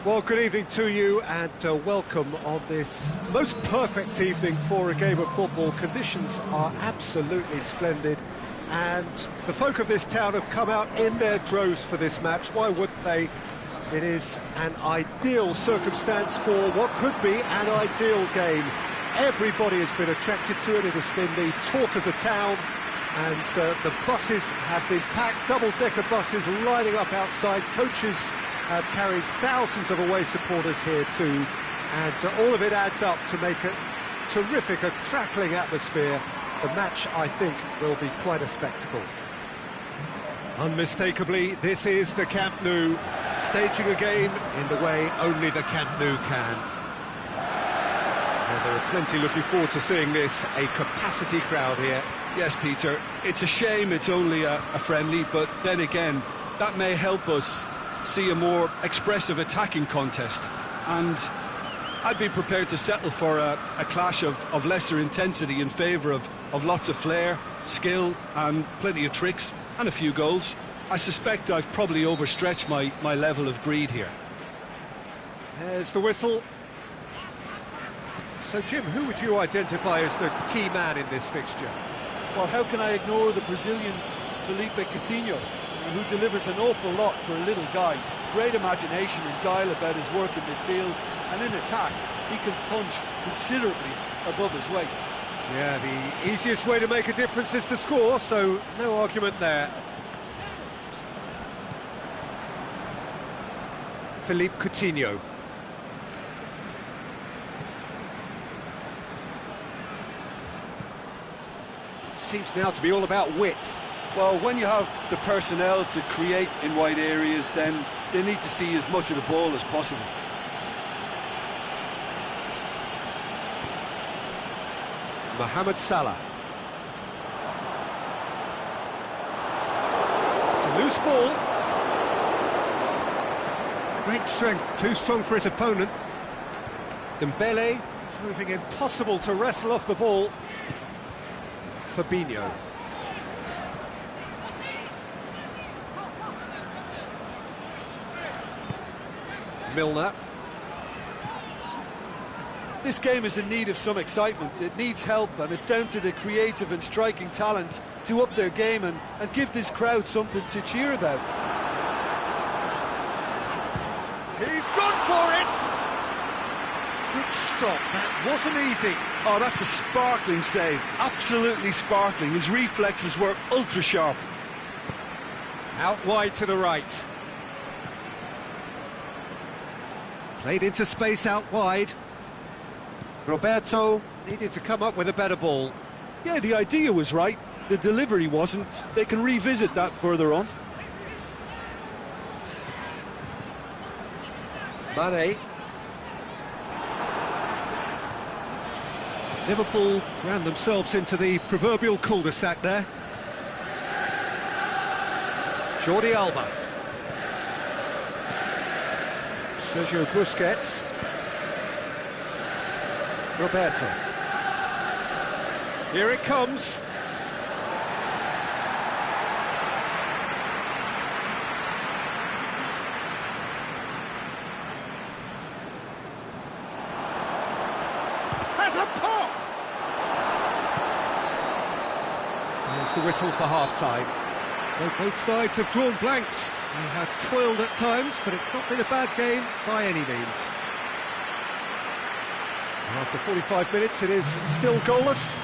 Well, good evening to you and welcome on this most perfect evening for a game of football. Conditions are absolutely splendid and the folk of this town have come out in their droves for this match. Why wouldn't they? It is an ideal circumstance for what could be an ideal game. Everybody has been attracted to it. It has been the talk of the town, and the buses have been packed, double-decker buses lining up outside. Coaches have carried thousands of away supporters here too, and all of it adds up to make a terrific, a crackling atmosphere. The match, I think, will be quite a spectacle. Unmistakably, this is the Camp Nou, staging a game in the way only the Camp Nou can. Well, there are plenty looking forward to seeing this, a capacity crowd here. Yes, Peter, it's a shame it's only a friendly, but then again, that may help us see a more expressive attacking contest, and I'd be prepared to settle for a clash of lesser intensity in favour of lots of flair, skill and plenty of tricks and a few goals. I suspect I've probably overstretched my level of greed here. There's the whistle. So Jim, who would you identify as the key man in this fixture? Well, how can I ignore the Brazilian Felipe Coutinho, who delivers an awful lot for a little guy. Great imagination and guile about his work in midfield, and in attack he can punch considerably above his weight. Yeah, the easiest way to make a difference is to score, so no argument there. Felipe Coutinho. Seems now to be all about width. Well, when you have the personnel to create in wide areas, then they need to see as much of the ball as possible. Mohamed Salah. It's a loose ball. Great strength, too strong for his opponent. Dembele proving impossible to wrestle off the ball. Fabinho. Milner. This game is in need of some excitement. It needs help, and it's down to the creative and striking talent to up their game and give this crowd something to cheer about. He's gone for it! Good stop, that wasn't easy. Oh, that's a sparkling save, absolutely sparkling. His reflexes were ultra sharp. Out wide to the right. Played into space out wide. Roberto needed to come up with a better ball. Yeah, the idea was right, the delivery wasn't. They can revisit that further on. Mane. Liverpool ran themselves into the proverbial cul-de-sac there. Jordi Alba. Sergio Busquets. Roberto. Here it comes. Has a pop! There's the whistle for half-time. So both sides have drawn blanks. They have toiled at times, but it's not been a bad game by any means. After 45 minutes, it is still goalless,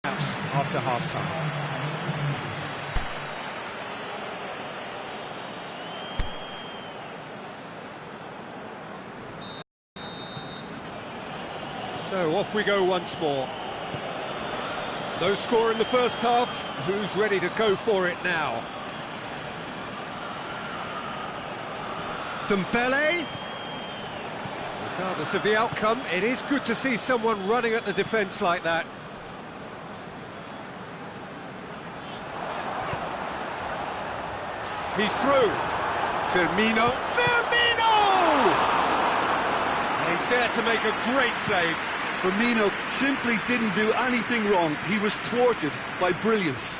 perhaps after half-time. So off we go once more. No score in the first half. Who's ready to go for it now? Dembele. Regardless of the outcome, it is good to see someone running at the defence like that. He's through. Firmino. And he's there to make a great save. Firmino simply didn't do anything wrong. He was thwarted by brilliance.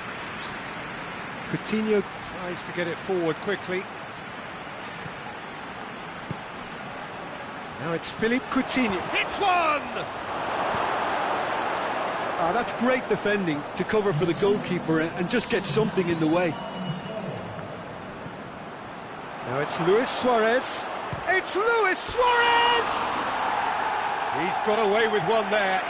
Coutinho tries to get it forward quickly. Now it's Philippe Coutinho. Hits one! That's great defending to cover for the goalkeeper and just get something in the way. Now it's Luis Suarez. It's Luis Suarez! He's got away with one there.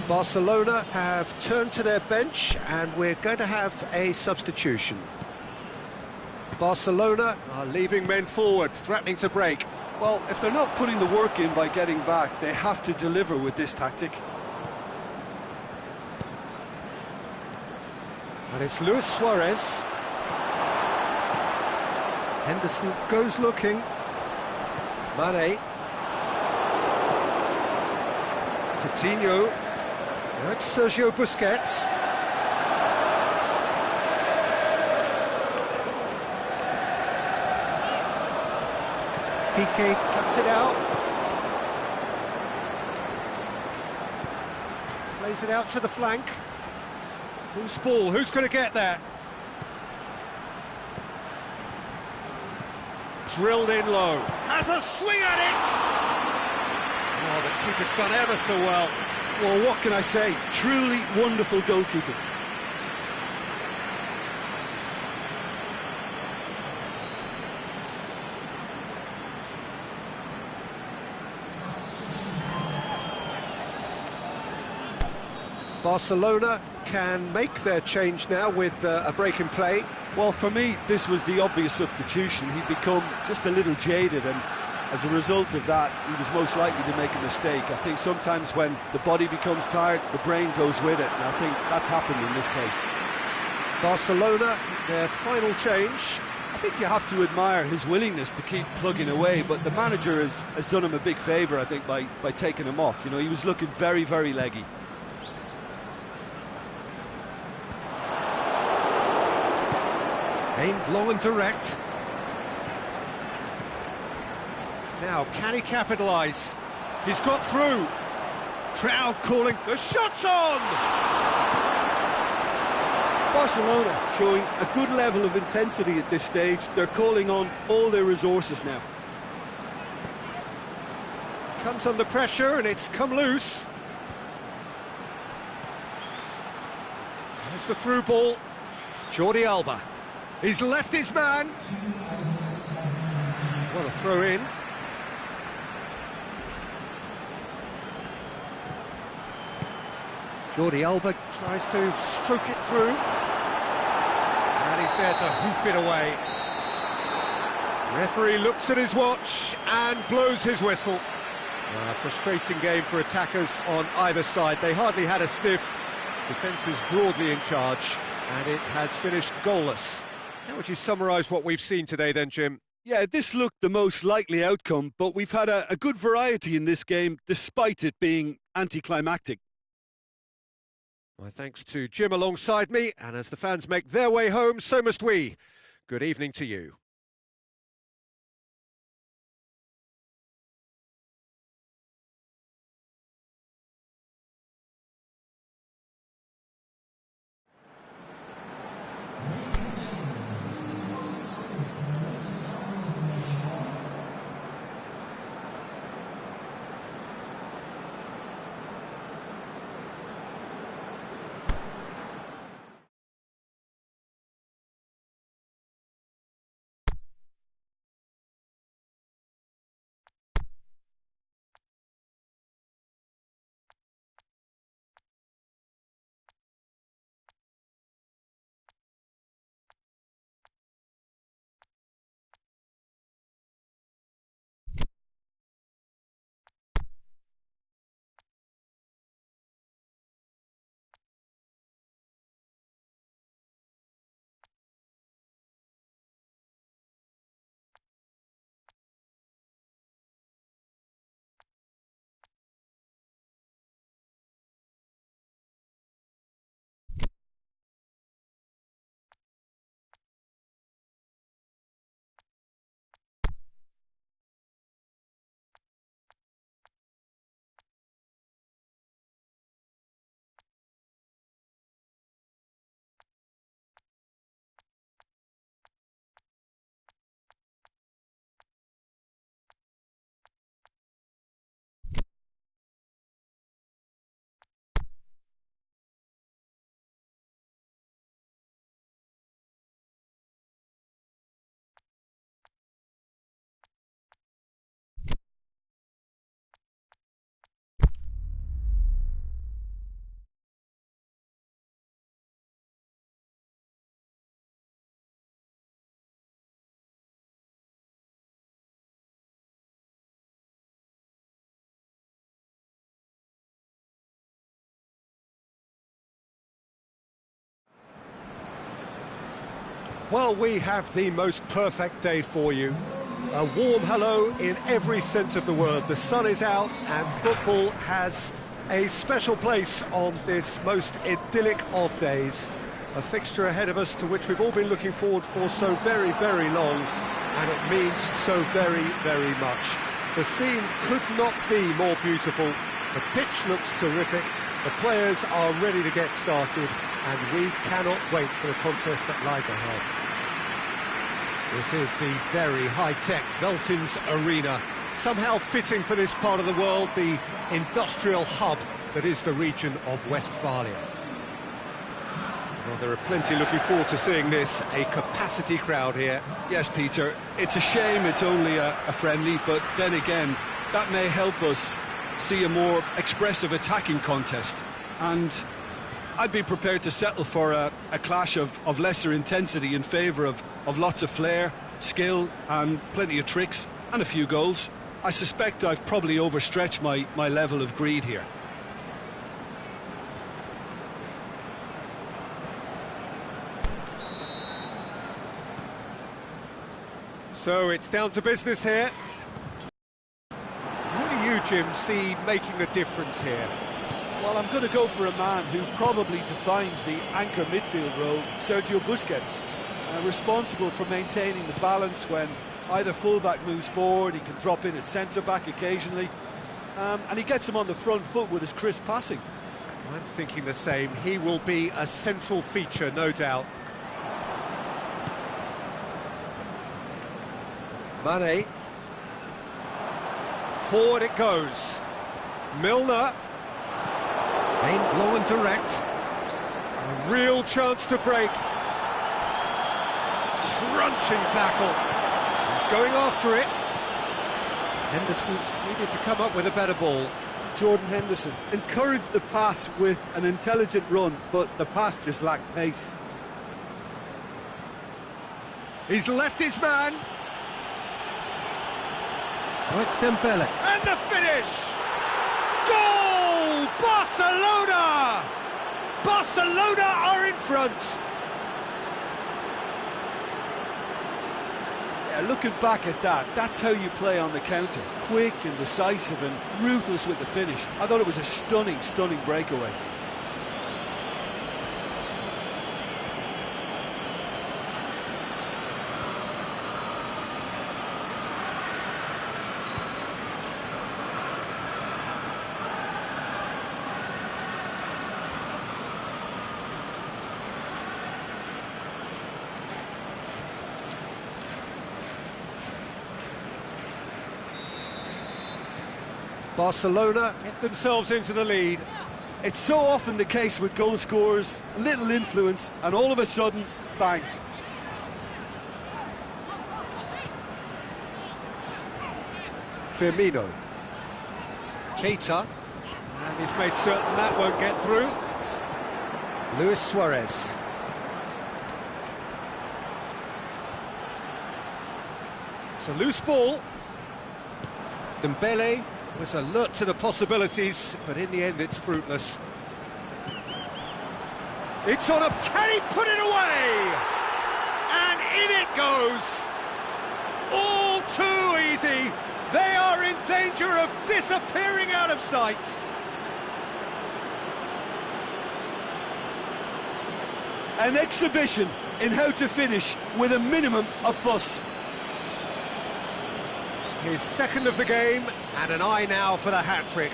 Barcelona have turned to their bench and we're going to have a substitution. Barcelona are leaving men forward, threatening to break. Well, if they're not putting the work in by getting back, they have to deliver with this tactic. And it's Luis Suarez. Henderson goes looking. Mane. Coutinho. Now it's Sergio Busquets. Piqué cuts it out. Plays it out to the flank. Who's ball? Who's going to get there? Drilled in low. Has a swing at it! Oh, the keeper's done ever so well. Well, what can I say? Truly wonderful goalkeeping. Barcelona can make their change now with a break in play. Well, for me, this was the obvious substitution. He'd become just a little jaded, and as a result of that, he was most likely to make a mistake. I think sometimes when the body becomes tired, the brain goes with it, and I think that's happened in this case. Barcelona, their final change. I think you have to admire his willingness to keep plugging away, but the manager has done him a big favour, I think, by taking him off. You know, he was looking very, very leggy. Aimed long and direct. Now, can he capitalise? He's got through. Crowd calling. The shot's on! Barcelona showing a good level of intensity at this stage. They're calling on all their resources now. Comes under pressure and it's come loose. There's the through ball. Jordi Alba. He's left his man. What a throw in. Jordi Alba tries to stroke it through. And he's there to hoof it away. Referee looks at his watch and blows his whistle. A frustrating game for attackers on either side. They hardly had a sniff. Defence is broadly in charge, and it has finished goalless. How would you summarise what we've seen today then, Jim? Yeah, this looked the most likely outcome, but we've had a good variety in this game, despite it being anticlimactic. My thanks to Jim alongside me, and as the fans make their way home, so must we. Good evening to you. Well, we have the most perfect day for you. A warm hello in every sense of the word. The sun is out and football has a special place on this most idyllic of days. A fixture ahead of us to which we've all been looking forward for so very, very long, and it means so very, very much. The scene could not be more beautiful. The pitch looks terrific. The players are ready to get started, and we cannot wait for the contest that lies ahead. This is the very high-tech Veltins Arena, somehow fitting for this part of the world, the industrial hub that is the region of Westphalia. Well, there are plenty looking forward to seeing this, a capacity crowd here. Yes, Peter, it's a shame it's only a friendly, but then again, that may help us see a more expressive attacking contest. And I'd be prepared to settle for a clash of lesser intensity in favour of lots of flair, skill and plenty of tricks and a few goals. I suspect I've probably overstretched my level of greed here. So it's down to business here. Who do you, Jim, see making the difference here? Well, I'm going to go for a man who probably defines the anchor midfield role, Sergio Busquets. Responsible for maintaining the balance when either fullback moves forward, he can drop in at centre-back occasionally, and he gets him on the front foot with his crisp passing. I'm thinking the same. He will be a central feature, no doubt. Mane. Forward it goes. Milner. Aimed low and direct. A real chance to break. Crunching tackle. He's going after it. Henderson needed to come up with a better ball. Jordan Henderson encouraged the pass with an intelligent run, but the pass just lacked pace. He's left his man. Oh, it's Dembele. And the finish! Goal! Barcelona! Barcelona are in front. Yeah, looking back at that, that's how you play on the counter. Quick and decisive and ruthless with the finish. I thought it was a stunning, stunning breakaway. Barcelona get themselves into the lead. It's so often the case with goal scorers, little influence, and all of a sudden, bang. Firmino. Keita. And he's made certain that won't get through. Luis Suarez. It's a loose ball. Dembele was alert to the possibilities, but in the end it's fruitless. It's on a... Can he put it away? And in it goes! All too easy! They are in danger of disappearing out of sight! An exhibition in how to finish with a minimum of fuss. His second of the game, and an eye now for the hat-trick.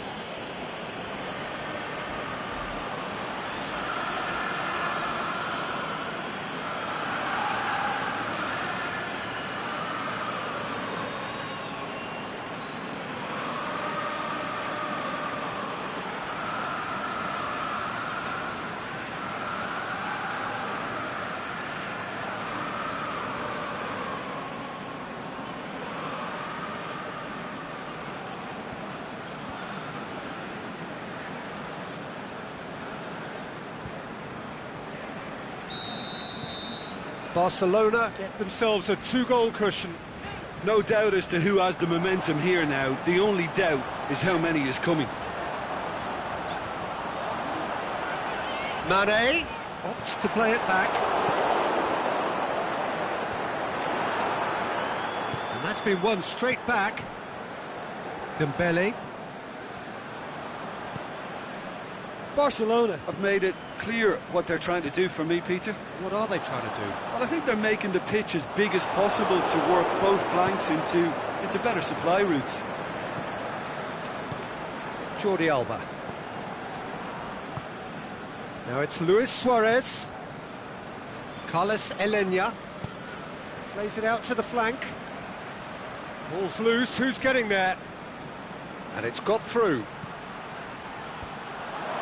Barcelona get themselves a two-goal cushion. No doubt as to who has the momentum here now. The only doubt is how many is coming. Mane opts to play it back. That's been won straight back. Dembele. Barcelona have made it clear what they're trying to do for me, Peter. What are they trying to do? Well, I think they're making the pitch as big as possible to work both flanks into better supply routes. Jordi Alba. Now it's Luis Suarez. Carlos Elena. Plays it out to the flank. Ball's loose, who's getting there? And it's got through.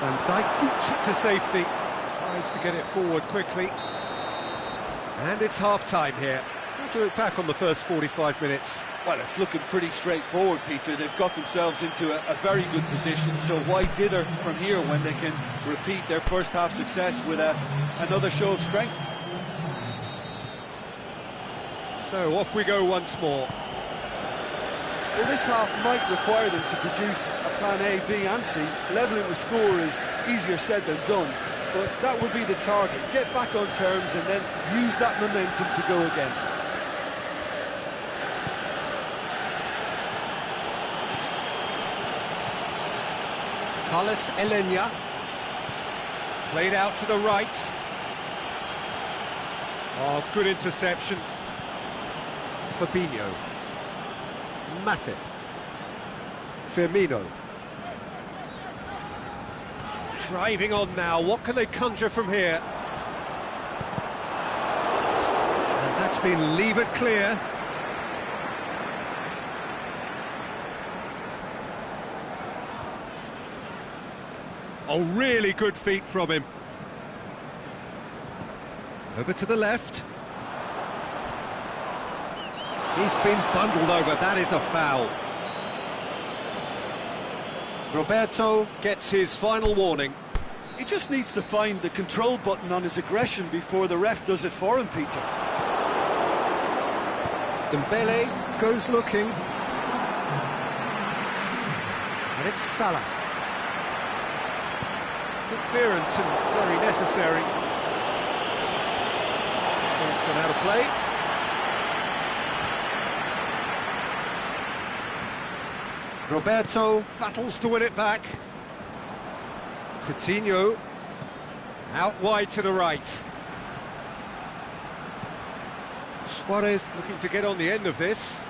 Van Dijk boots it to safety. Tries to get it forward quickly. And it's half-time here. How do you look back on the first 45 minutes? Well, it's looking pretty straightforward, Peter. They've got themselves into a very good position, so why dither from here when they can repeat their first half success with another show of strength? So off we go once more. Well, this half might require them to produce a plan A, B and C. Levelling the score is easier said than done, but that will be the target. Get back on terms and then use that momentum to go again. Carlos Elena. Played out to the right. Oh, good interception. Fabinho. Matip. Firmino. Driving on now, what can they conjure from here? And that's been levered clear. Oh, really good feet from him. Over to the left. He's been bundled over, that is a foul. Roberto gets his final warning. He just needs to find the control button on his aggression before the ref does it for him, Peter. Dembele goes looking. And it's Salah. Good clearance and very necessary. Ball's gone out of play. Roberto battles to win it back. Coutinho out wide to the right. Suarez looking to get on the end of this.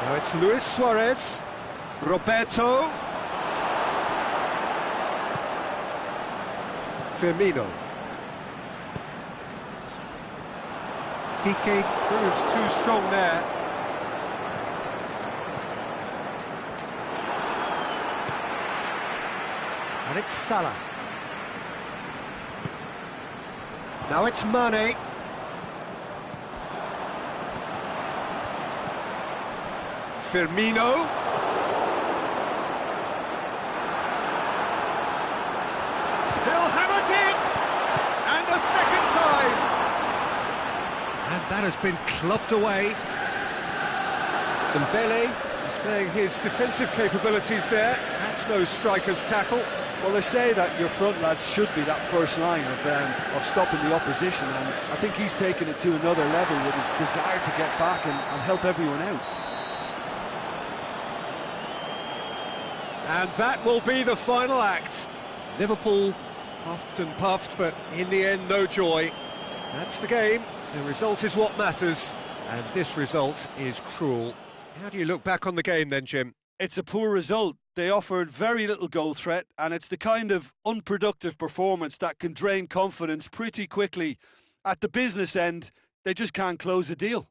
Now it's Luis Suarez. Roberto. Firmino. Kike proves too strong there. And it's Salah. Now it's Mane. Firmino. He'll have it in! And a second time! And that has been clubbed away. Dembele displaying his defensive capabilities there. That's no striker's tackle. Well, they say that your front lads should be that first line of stopping the opposition, and I think he's taken it to another level with his desire to get back and help everyone out. And that will be the final act. Liverpool huffed and puffed, but in the end, no joy. That's the game. The result is what matters, and this result is cruel. How do you look back on the game then, Jim? It's a poor result. They offered very little goal threat, and it's the kind of unproductive performance that can drain confidence pretty quickly. At the business end, they just can't close a deal.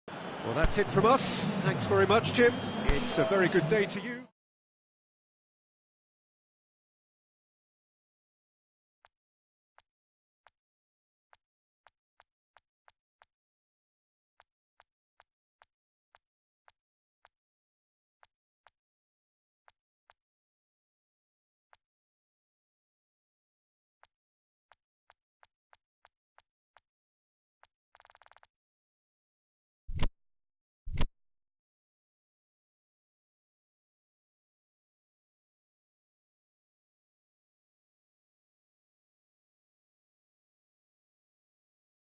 Well, that's it from us. Thanks very much, Jim. It's a very good day to you.